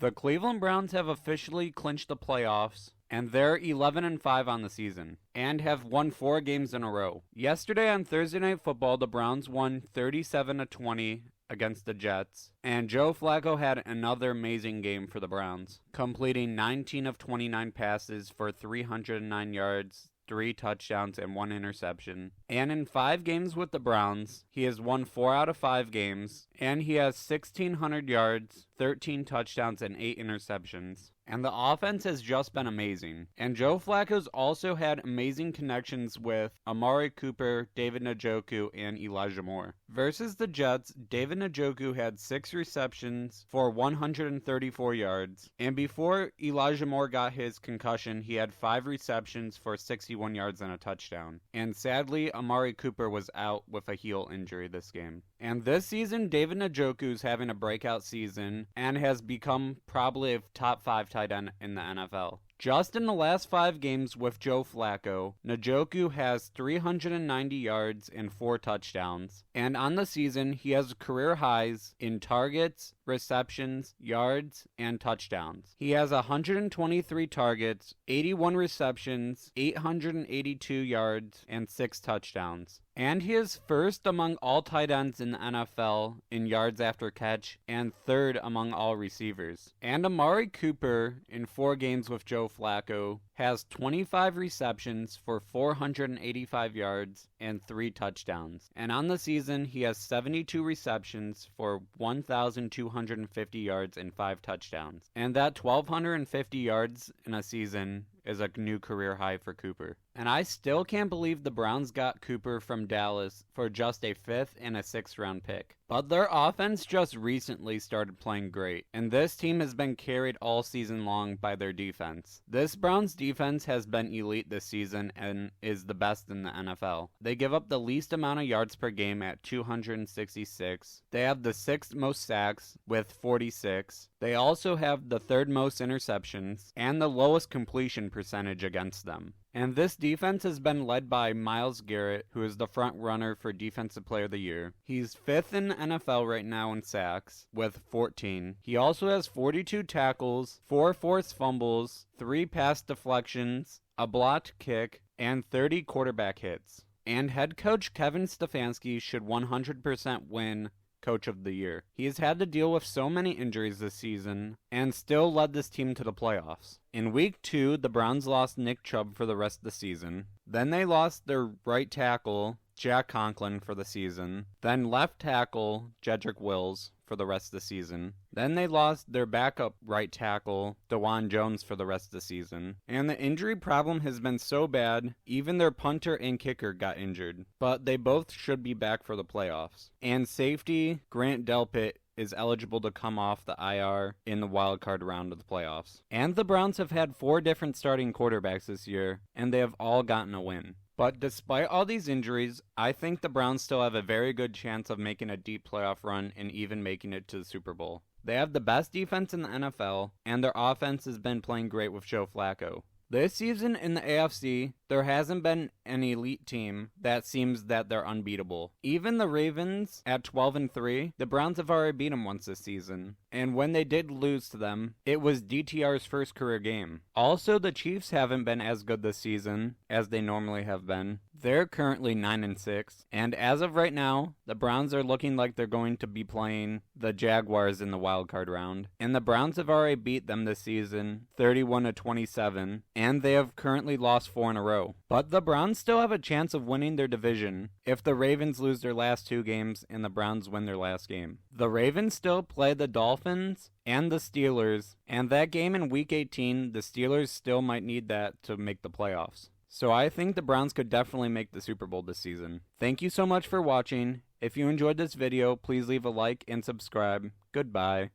The Cleveland Browns have officially clinched the playoffs, and they're 11-5 on the season, and have won 4 games in a row. Yesterday on Thursday Night Football, the Browns won 37-20 against the Jets, and Joe Flacco had another amazing game for the Browns, completing 19 of 29 passes for 309 yards, 3 touchdowns, and 1 interception. And in 5 games with the Browns, he has won 4 out of 5 games, and he has 1,600 yards, 13 touchdowns, and 8 interceptions. And the offense has just been amazing. And Joe Flacco's also had amazing connections with Amari Cooper, David Njoku, and Elijah Moore. Versus the Jets, David Njoku had 6 receptions for 134 yards. And before Elijah Moore got his concussion, he had 5 receptions for 61 yards and a touchdown. And sadly, Amari Cooper was out with a heel injury this game. And this season, David Njoku's having a breakout season and has become probably a top 5 tight end in the NFL. Just in the last 5 games with Joe Flacco, Njoku has 390 yards and 4 touchdowns. And on the season, he has career highs in targets, receptions, yards, and touchdowns. He has 123 targets, 81 receptions, 882 yards, and 6 touchdowns. And he is first among all tight ends in the NFL in yards after catch and third among all receivers. And Amari Cooper, in 4 games with Joe Flacco, has 25 receptions for 485 yards and 3 touchdowns. And on the season, he has 72 receptions for 1,250 yards and 5 touchdowns. And that 1,250 yards in a season is a new career high for Cooper. And I still can't believe the Browns got Cooper from Dallas for just a 5th and a 6th round pick. But their offense just recently started playing great, and this team has been carried all season long by their defense. This Browns defense has been elite this season and is the best in the NFL. They give up the least amount of yards per game at 266. They have the 6th most sacks with 46. They also have the 3rd most interceptions and the lowest completion percentage against them. And this defense has been led by Myles Garrett, who is the front runner for Defensive Player of the Year. He's 5th in the NFL right now in sacks with 14. He also has 42 tackles, 4 forced fumbles, 3 pass deflections, a blocked kick, and 30 quarterback hits. And head coach Kevin Stefanski should 100% win Coach of the Year. He has had to deal with so many injuries this season and still led this team to the playoffs. In week 2, the Browns lost Nick Chubb for the rest of the season. Then they lost their right tackle, Jack Conklin, for the season. Then left tackle, Jedrick Wills, for the rest of the season. Then they lost their backup right tackle, DeJuan Jones, for the rest of the season. And the injury problem has been so bad, even their punter and kicker got injured. But they both should be back for the playoffs. And safety, Grant Delpit, is eligible to come off the IR in the wildcard round of the playoffs. And the Browns have had 4 different starting quarterbacks this year, and they have all gotten a win. But despite all these injuries, I think the Browns still have a very good chance of making a deep playoff run and even making it to the Super Bowl. They have the best defense in the NFL, and their offense has been playing great with Joe Flacco. This season in the AFC, there hasn't been an elite team that seems that they're unbeatable. Even the Ravens at 12-3, the Browns have already beat them once this season. And when they did lose to them, it was DTR's first career game. Also, the Chiefs haven't been as good this season as they normally have been. They're currently 9-6. And as of right now, the Browns are looking like they're going to be playing the Jaguars in the wildcard round. And the Browns have already beat them this season, 31-27. And they have currently lost 4 in a row. But the Browns still have a chance of winning their division if the Ravens lose their last 2 games and the Browns win their last game. The Ravens still play the Dolphins and the Steelers, and that game in Week 18, the Steelers still might need that to make the playoffs. So I think the Browns could definitely make the Super Bowl this season. Thank you so much for watching. If you enjoyed this video, please leave a like and subscribe. Goodbye.